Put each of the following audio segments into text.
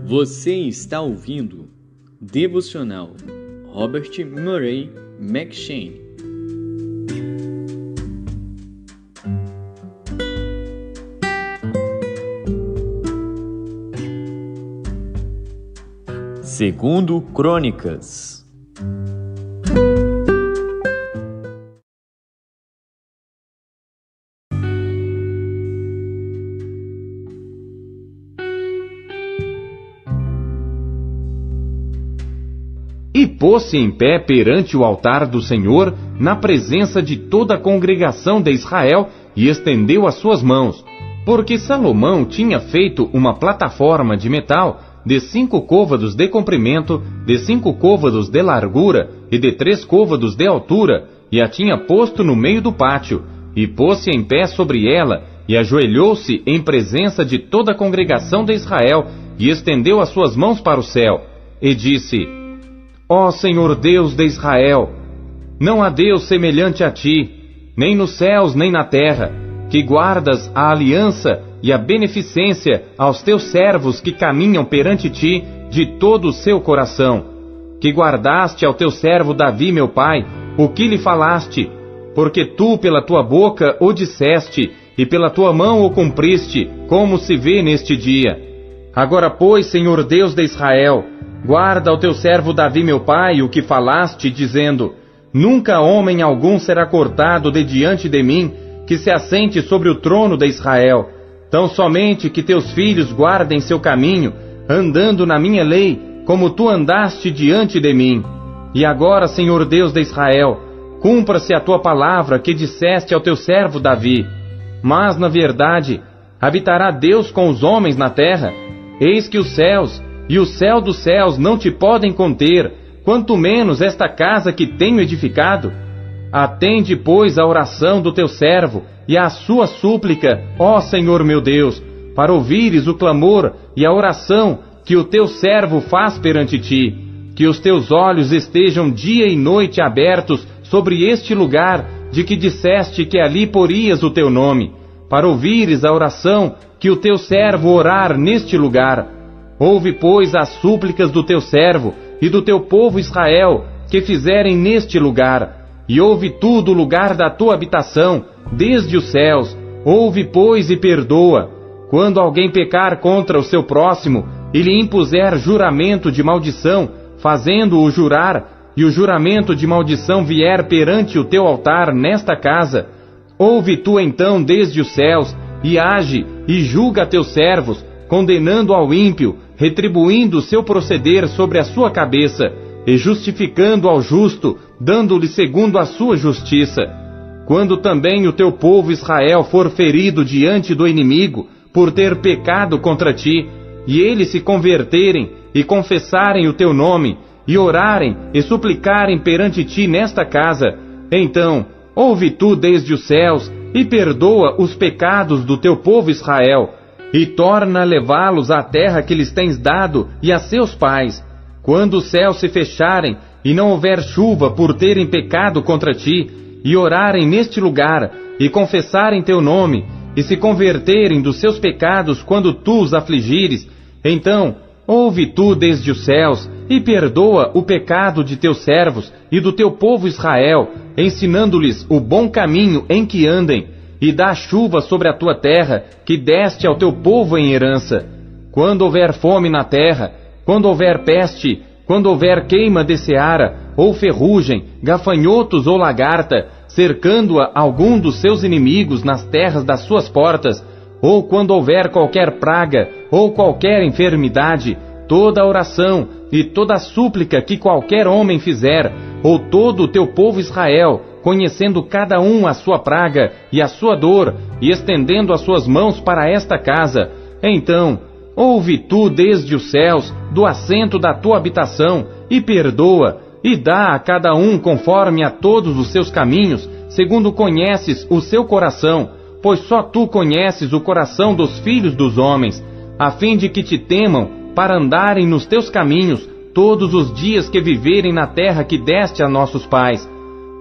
Você está ouvindo Devocional Robert Murray M'Cheyne. Segundo Crônicas. E pôs-se em pé perante o altar do Senhor, na presença de toda a congregação de Israel, e estendeu as suas mãos, porque Salomão tinha feito uma plataforma de metal de 5 côvados de comprimento, de 5 côvados de largura e de 3 côvados de altura, e a tinha posto no meio do pátio, e pôs-se em pé sobre ela, e ajoelhou-se em presença de toda a congregação de Israel, e estendeu as suas mãos para o céu, e disse: Ó Senhor Deus de Israel, não há Deus semelhante a ti, nem nos céus nem na terra, que guardas a aliança e a beneficência aos teus servos que caminham perante ti de todo o seu coração, que guardaste ao teu servo Davi, meu pai, o que lhe falaste, porque tu pela tua boca o disseste, e pela tua mão o cumpriste, como se vê neste dia. Agora, pois, Senhor Deus de Israel, guarda ao teu servo Davi, meu pai, o que falaste, dizendo: Nunca homem algum será cortado de diante de mim, que se assente sobre o trono de Israel. Tão somente que teus filhos guardem seu caminho, andando na minha lei, como tu andaste diante de mim. E agora, Senhor Deus de Israel, cumpra-se a tua palavra que disseste ao teu servo Davi. Mas, na verdade, habitará Deus com os homens na terra? Eis que os céus e o céu dos céus não te podem conter, quanto menos esta casa que tenho edificado. Atende, pois, a oração do teu servo e a sua súplica, ó Senhor meu Deus, para ouvires o clamor e a oração que o teu servo faz perante ti. Que os teus olhos estejam dia e noite abertos sobre este lugar de que disseste que ali porias o teu nome, para ouvires a oração que o teu servo orar neste lugar. Ouve, pois, as súplicas do teu servo e do teu povo Israel, que fizerem neste lugar, e ouve tu do lugar da tua habitação, desde os céus. Ouve, pois, e perdoa. Quando alguém pecar contra o seu próximo, e lhe impuser juramento de maldição, fazendo-o jurar, e o juramento de maldição vier perante o teu altar nesta casa, ouve tu então desde os céus, e age, e julga teus servos, condenando ao ímpio, retribuindo o seu proceder sobre a sua cabeça, e justificando ao justo, dando-lhe segundo a sua justiça. Quando também o teu povo Israel for ferido diante do inimigo, por ter pecado contra ti, e eles se converterem, e confessarem o teu nome, e orarem, e suplicarem perante ti nesta casa, então, ouve tu desde os céus, e perdoa os pecados do teu povo Israel, e torna a levá-los à terra que lhes tens dado e a seus pais. Quando os céus se fecharem, e não houver chuva por terem pecado contra ti, e orarem neste lugar, e confessarem teu nome, e se converterem dos seus pecados quando tu os afligires, então, ouve tu desde os céus, e perdoa o pecado de teus servos e do teu povo Israel, ensinando-lhes o bom caminho em que andem, e dá chuva sobre a tua terra, que deste ao teu povo em herança. Quando houver fome na terra, quando houver peste, quando houver queima de seara, ou ferrugem, gafanhotos ou lagarta, cercando-a algum dos seus inimigos nas terras das suas portas, ou quando houver qualquer praga, ou qualquer enfermidade, toda oração e toda súplica que qualquer homem fizer, ou todo o teu povo Israel, conhecendo cada um a sua praga e a sua dor, e estendendo as suas mãos para esta casa, então, ouve tu desde os céus, do assento da tua habitação, e perdoa, e dá a cada um conforme a todos os seus caminhos, segundo conheces o seu coração, pois só tu conheces o coração dos filhos dos homens, a fim de que te temam, para andarem nos teus caminhos, todos os dias que viverem na terra que deste a nossos pais.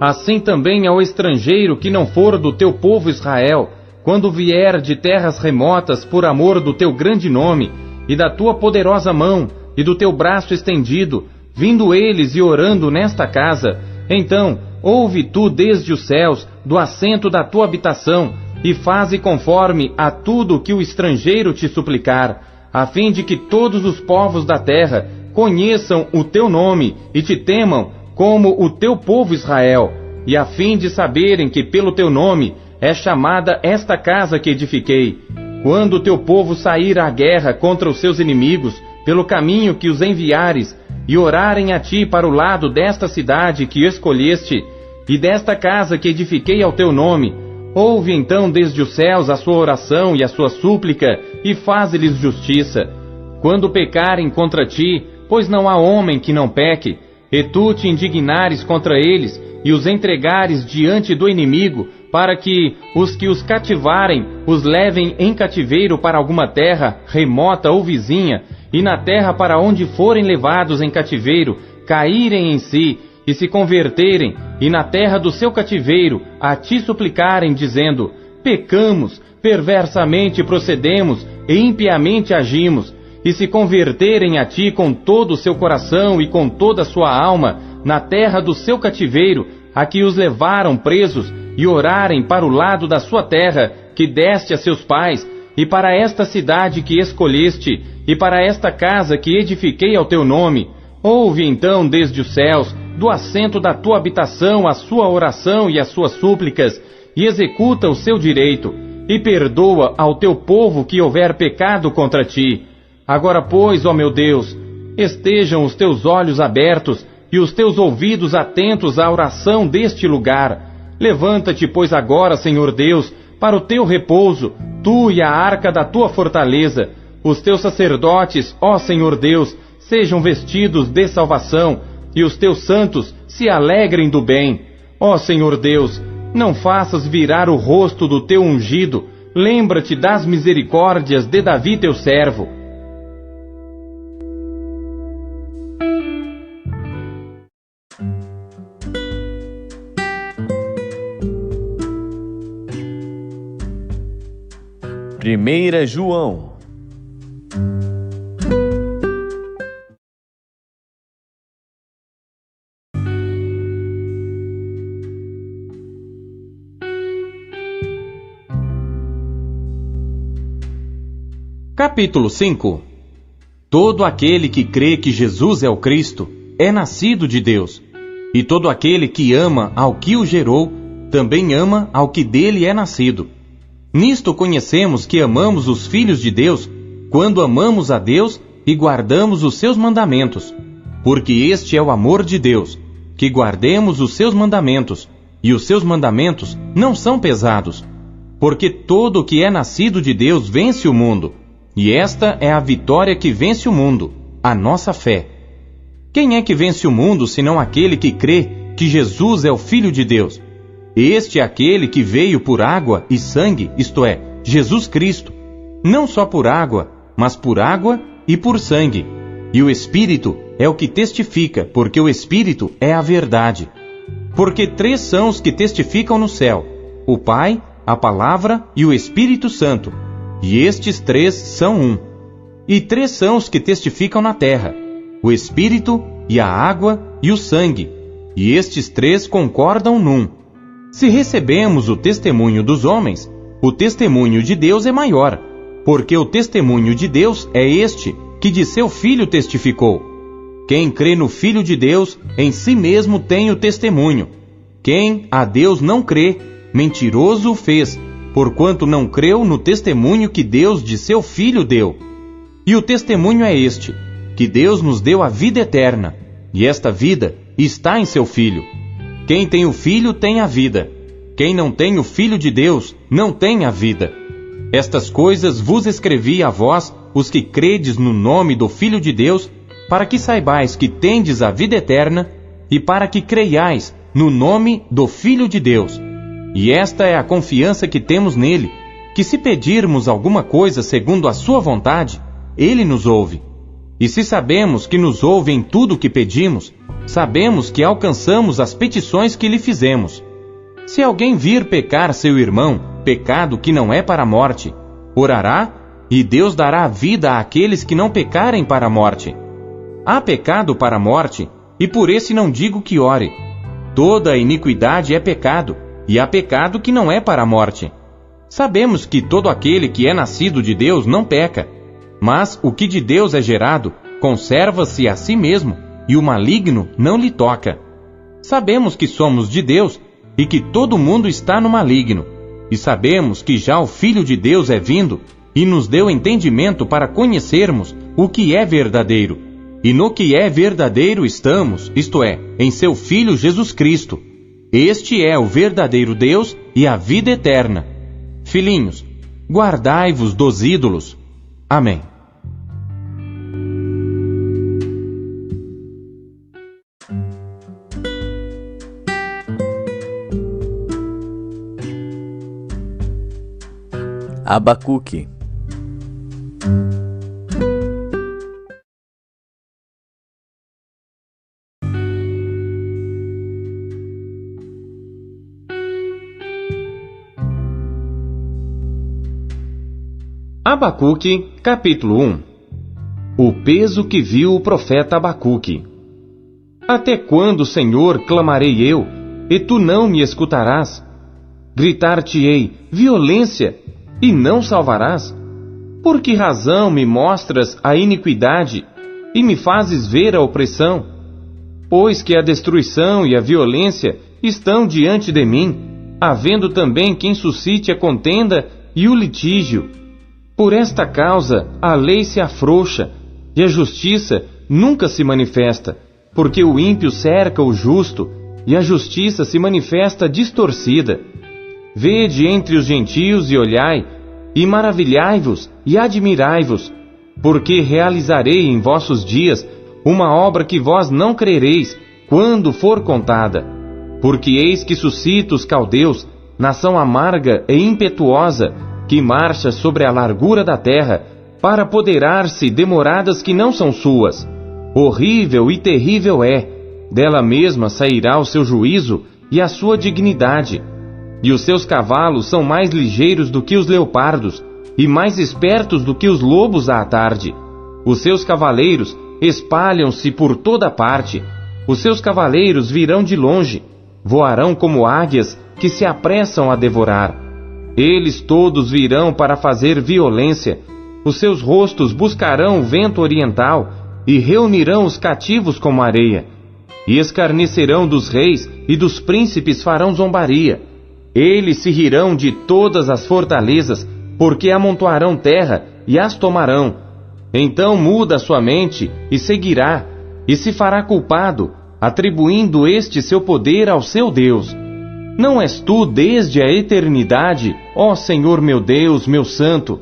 Assim também ao estrangeiro que não for do teu povo Israel, quando vier de terras remotas por amor do teu grande nome, e da tua poderosa mão, e do teu braço estendido, vindo eles e orando nesta casa, então, ouve tu desde os céus, do assento da tua habitação, e faze conforme a tudo que o estrangeiro te suplicar, a fim de que todos os povos da terra conheçam o teu nome e te temam como o teu povo Israel, e a fim de saberem que pelo teu nome é chamada esta casa que edifiquei. Quando o teu povo sair à guerra contra os seus inimigos, pelo caminho que os enviares, e orarem a ti para o lado desta cidade que escolheste, e desta casa que edifiquei ao teu nome, ouve então desde os céus a sua oração e a sua súplica, e faze-lhes justiça. Quando pecarem contra ti, pois não há homem que não peque, e tu te indignares contra eles, e os entregares diante do inimigo, para que os cativarem os levem em cativeiro para alguma terra, remota ou vizinha, e na terra para onde forem levados em cativeiro, caírem em si, e se converterem, e na terra do seu cativeiro a ti suplicarem, dizendo: pecamos, perversamente procedemos, e impiamente agimos, e se converterem a ti com todo o seu coração e com toda a sua alma, na terra do seu cativeiro, a que os levaram presos, e orarem para o lado da sua terra, que deste a seus pais, e para esta cidade que escolheste, e para esta casa que edifiquei ao teu nome, ouve então desde os céus, do assento da tua habitação, a sua oração e as suas súplicas, e executa o seu direito, e perdoa ao teu povo que houver pecado contra ti. Agora, pois, ó meu Deus, estejam os teus olhos abertos e os teus ouvidos atentos à oração deste lugar. Levanta-te, pois, agora, Senhor Deus, para o teu repouso, tu e a arca da tua fortaleza. Os teus sacerdotes, ó Senhor Deus, sejam vestidos de salvação, e os teus santos se alegrem do bem. Ó Senhor Deus, não faças virar o rosto do teu ungido, lembra-te das misericórdias de Davi teu servo. Primeira João. Capítulo 5. Todo aquele que crê que Jesus é o Cristo é nascido de Deus, e todo aquele que ama ao que o gerou também ama ao que dele é nascido. Nisto conhecemos que amamos os filhos de Deus, quando amamos a Deus e guardamos os seus mandamentos. Porque este é o amor de Deus, que guardemos os seus mandamentos, e os seus mandamentos não são pesados. Porque todo o que é nascido de Deus vence o mundo, e esta é a vitória que vence o mundo, a nossa fé. Quem é que vence o mundo, senão aquele que crê que Jesus é o Filho de Deus? Este é aquele que veio por água e sangue, isto é, Jesus Cristo. Não só por água, mas por água e por sangue. E o Espírito é o que testifica, porque o Espírito é a verdade. Porque 3 são os que testificam no céu: o Pai, a Palavra e o Espírito Santo. E estes 3 são um. E 3 são os que testificam na terra: o Espírito, e a água, e o sangue. E estes 3 concordam num. Se recebemos o testemunho dos homens, o testemunho de Deus é maior, porque o testemunho de Deus é este, que de seu Filho testificou. Quem crê no Filho de Deus, em si mesmo tem o testemunho. Quem a Deus não crê, mentiroso o fez, porquanto não creu no testemunho que Deus de seu Filho deu. E o testemunho é este, que Deus nos deu a vida eterna, e esta vida está em seu Filho. Quem tem o Filho tem a vida. Quem não tem o Filho de Deus não tem a vida. Estas coisas vos escrevi a vós, os que credes no nome do Filho de Deus, para que saibais que tendes a vida eterna, e para que creiais no nome do Filho de Deus. E esta é a confiança que temos nele, que se pedirmos alguma coisa segundo a sua vontade, ele nos ouve. E se sabemos que nos ouve em tudo o que pedimos, sabemos que alcançamos as petições que lhe fizemos. Se alguém vir pecar seu irmão, pecado que não é para a morte, orará, e Deus dará vida àqueles que não pecarem para a morte. Há pecado para a morte, e por esse não digo que ore. Toda iniquidade é pecado, e há pecado que não é para a morte. Sabemos que todo aquele que é nascido de Deus não peca, mas o que de Deus é gerado, conserva-se a si mesmo, e o maligno não lhe toca. Sabemos que somos de Deus, e que todo mundo está no maligno, e sabemos que já o Filho de Deus é vindo, e nos deu entendimento para conhecermos o que é verdadeiro. E no que é verdadeiro estamos, isto é, em seu Filho Jesus Cristo. Este é o verdadeiro Deus e a vida eterna. Filhinhos, guardai-vos dos ídolos. Amém. Abacuque. Abacuque, capítulo 1. O peso que viu o profeta Abacuque. Até quando, Senhor, clamarei eu, e tu não me escutarás? Gritar-te-ei violência, e não salvarás? Por que razão me mostras a iniquidade, e me fazes ver a opressão? Pois que a destruição e a violência estão diante de mim, havendo também quem suscite a contenda e o litígio. Por esta causa a lei se afrouxa, e a justiça nunca se manifesta, porque o ímpio cerca o justo, e a justiça se manifesta distorcida. Vede entre os gentios e olhai, e maravilhai-vos e admirai-vos, porque realizarei em vossos dias uma obra que vós não crereis, quando for contada. Porque eis que suscito os caldeus, nação amarga e impetuosa, que marcha sobre a largura da terra, para apoderar-se de moradas que não são suas. Horrível e terrível é, dela mesma sairá o seu juízo e a sua dignidade. E os seus cavalos são mais ligeiros do que os leopardos, e mais espertos do que os lobos à tarde. Os seus cavaleiros espalham-se por toda parte, os seus cavaleiros virão de longe, voarão como águias que se apressam a devorar. Eles todos virão para fazer violência, os seus rostos buscarão o vento oriental, e reunirão os cativos como areia, e escarnecerão dos reis e dos príncipes farão zombaria. Eles se rirão de todas as fortalezas, porque amontoarão terra e as tomarão. Então muda sua mente e seguirá, e se fará culpado, atribuindo este seu poder ao seu Deus. Não és tu desde a eternidade, ó Senhor meu Deus, meu Santo?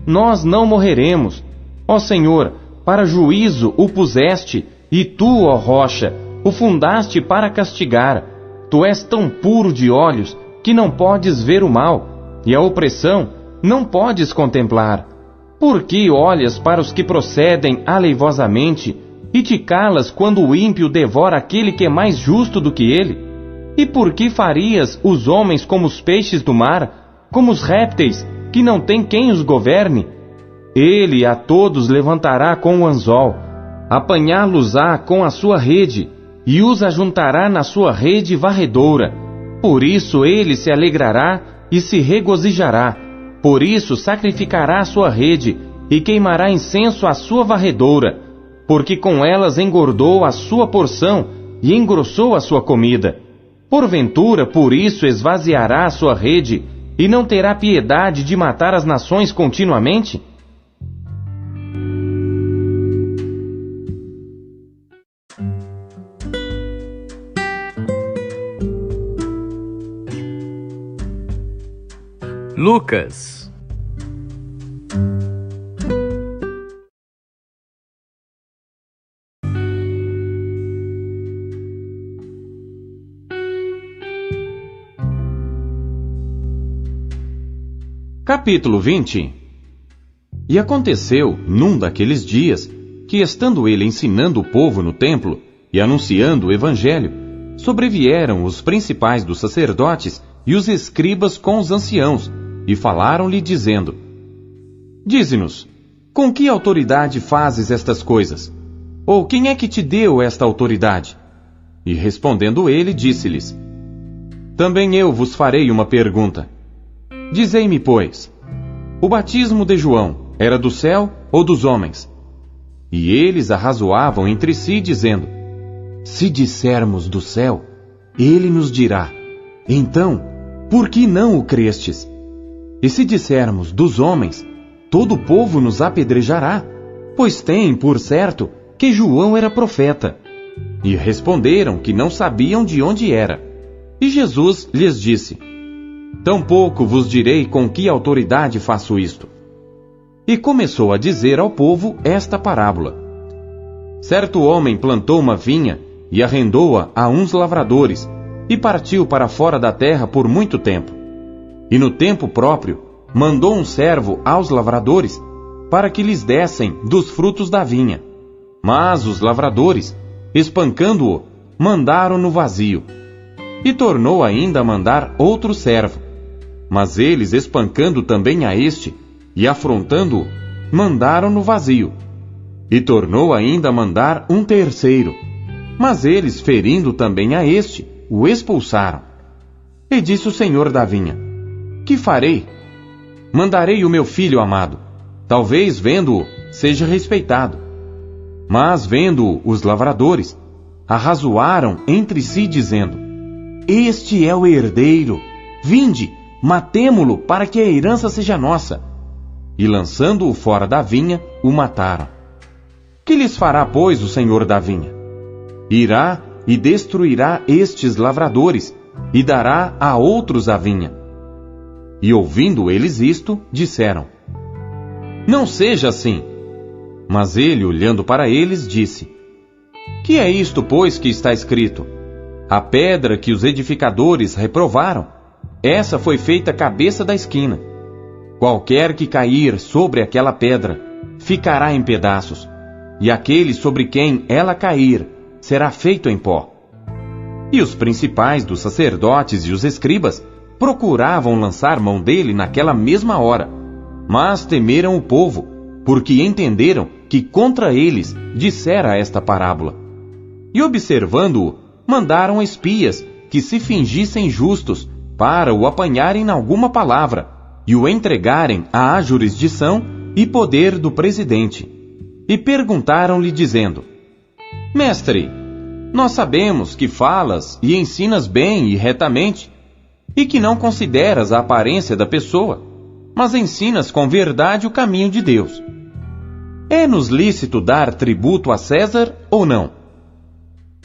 Nós não morreremos. Ó Senhor, para juízo o puseste, e tu, ó rocha, o fundaste para castigar. Tu és tão puro de olhos, que não podes ver o mal, e a opressão não podes contemplar. Por que olhas para os que procedem aleivosamente, e te calas quando o ímpio devora aquele que é mais justo do que ele? E por que farias os homens como os peixes do mar, como os répteis, que não tem quem os governe? Ele a todos levantará com o anzol, apanhá-los-á com a sua rede, e os ajuntará na sua rede varredora. Por isso ele se alegrará e se regozijará, por isso sacrificará a sua rede, e queimará incenso à sua varredora, porque com elas engordou a sua porção, e engrossou a sua comida. Porventura, por isso esvaziará a sua rede, e não terá piedade de matar as nações continuamente? Lucas. Capítulo 20. E aconteceu, num daqueles dias, que estando ele ensinando o povo no templo e anunciando o evangelho, sobrevieram os principais dos sacerdotes e os escribas com os anciãos, e falaram-lhe dizendo: Dize-nos, com que autoridade fazes estas coisas? Ou quem é que te deu esta autoridade? E respondendo ele, disse-lhes, também eu vos farei uma pergunta. Dizei-me, pois, o batismo de João era do céu ou dos homens? E eles arrazoavam entre si, dizendo, se dissermos do céu, ele nos dirá, então, por que não o crestes? E se dissermos dos homens, todo o povo nos apedrejará, pois tem, por certo, que João era profeta. E responderam que não sabiam de onde era. E Jesus lhes disse, tampouco vos direi com que autoridade faço isto. E começou a dizer ao povo esta parábola. Certo homem plantou uma vinha e arrendou-a a uns lavradores, e partiu para fora da terra por muito tempo. E no tempo próprio, mandou um servo aos lavradores, para que lhes dessem dos frutos da vinha. Mas os lavradores, espancando-o, mandaram-no vazio. E tornou ainda a mandar outro servo. Mas eles, espancando também a este, e afrontando-o, mandaram-no vazio. E tornou ainda a mandar um terceiro. Mas eles, ferindo também a este, o expulsaram. E disse o senhor da vinha, que farei? Mandarei o meu filho amado, talvez vendo-o seja respeitado. Mas vendo-o os lavradores, arrazoaram entre si dizendo, este é o herdeiro, vinde, matemo-lo para que a herança seja nossa. E lançando-o fora da vinha, o mataram. Que lhes fará, pois, o senhor da vinha? Irá e destruirá estes lavradores, e dará a outros a vinha. E ouvindo eles isto, disseram, não seja assim. Mas ele, olhando para eles, disse, que é isto, pois, que está escrito? A pedra que os edificadores reprovaram, essa foi feita cabeça da esquina. Qualquer que cair sobre aquela pedra, ficará em pedaços, e aquele sobre quem ela cair, será feito em pó. E os principais dos sacerdotes e os escribas procuravam lançar mão dele naquela mesma hora, mas temeram o povo, porque entenderam que contra eles dissera esta parábola. E observando-o, mandaram espias que se fingissem justos para o apanharem em alguma palavra e o entregarem à jurisdição e poder do presidente. E perguntaram-lhe dizendo, mestre, nós sabemos que falas e ensinas bem e retamente, e que não consideras a aparência da pessoa, mas ensinas com verdade o caminho de Deus. É-nos lícito dar tributo a César ou não?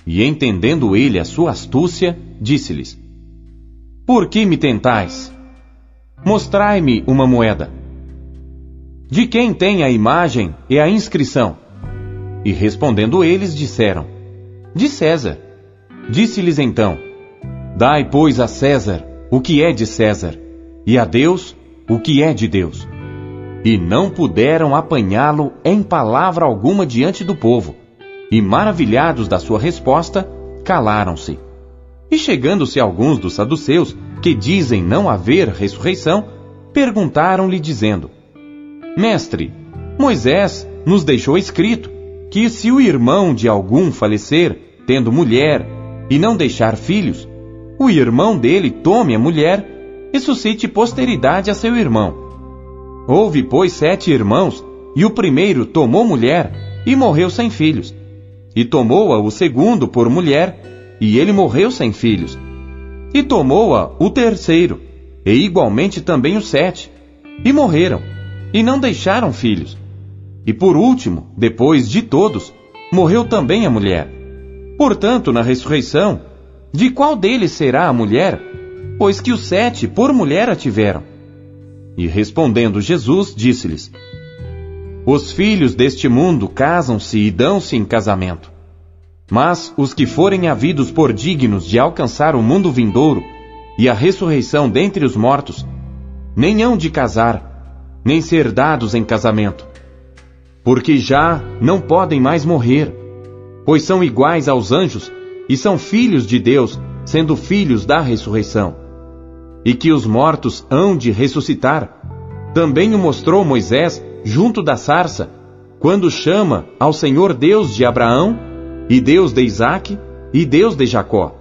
E entendendo ele a sua astúcia, disse-lhes, por que me tentais? Mostrai-me uma moeda. De quem tem a imagem e a inscrição? E respondendo eles, disseram, de César. Disse-lhes então, dai, pois, a César o que é de César, e a Deus o que é de Deus. E não puderam apanhá-lo em palavra alguma diante do povo, e maravilhados da sua resposta, calaram-se. E chegando-se alguns dos saduceus, que dizem não haver ressurreição, perguntaram-lhe dizendo, mestre, Moisés nos deixou escrito que se o irmão de algum falecer, tendo mulher, e não deixar filhos, o irmão dele tome a mulher e suscite posteridade a seu irmão. Houve, pois, 7 irmãos, e o primeiro tomou mulher e morreu sem filhos. E tomou-a o segundo por mulher, e ele morreu sem filhos. E tomou-a o terceiro, e igualmente também os 7, e morreram, e não deixaram filhos. E por último, depois de todos, morreu também a mulher. Portanto, na ressurreição, de qual deles será a mulher? Pois que os 7 por mulher a tiveram. E respondendo Jesus, disse-lhes, os filhos deste mundo casam-se e dão-se em casamento. Mas os que forem havidos por dignos de alcançar o mundo vindouro e a ressurreição dentre os mortos, nem hão de casar, nem ser dados em casamento, porque já não podem mais morrer, pois são iguais aos anjos e são filhos de Deus, sendo filhos da ressurreição. E que os mortos hão de ressuscitar, também o mostrou Moisés junto da sarça, quando chama ao Senhor Deus de Abraão, e Deus de Isaque, e Deus de Jacó.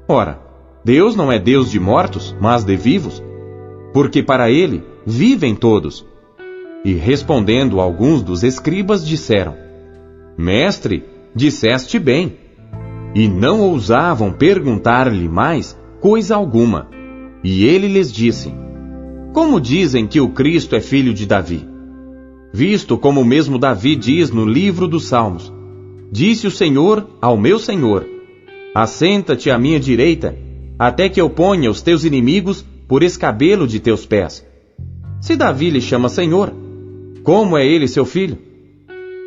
Ora, Deus não é Deus de mortos, mas de vivos, porque para ele vivem todos. E respondendo alguns dos escribas disseram: Mestre, disseste bem. E não ousavam perguntar-lhe mais coisa alguma. E ele lhes disse: Como dizem que o Cristo é filho de Davi? Visto como mesmo Davi diz no livro dos Salmos: Disse o Senhor ao meu Senhor: Assenta-te à minha direita, até que eu ponha os teus inimigos por escabelo de teus pés. Se Davi lhe chama Senhor, como é ele seu filho?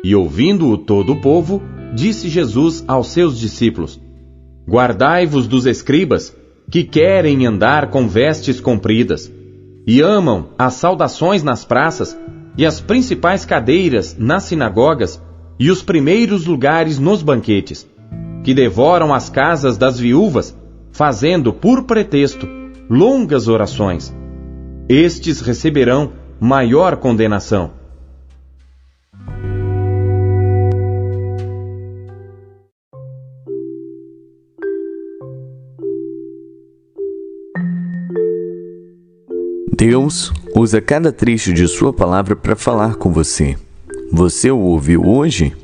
E ouvindo-o todo o povo, disse Jesus aos seus discípulos: Guardai-vos dos escribas, que querem andar com vestes compridas, e amam as saudações nas praças, e as principais cadeiras nas sinagogas, e os primeiros lugares nos banquetes, que devoram as casas das viúvas, fazendo por pretexto longas orações. Estes receberão maior condenação. Deus usa cada trecho de sua palavra para falar com você. Você o ouviu hoje?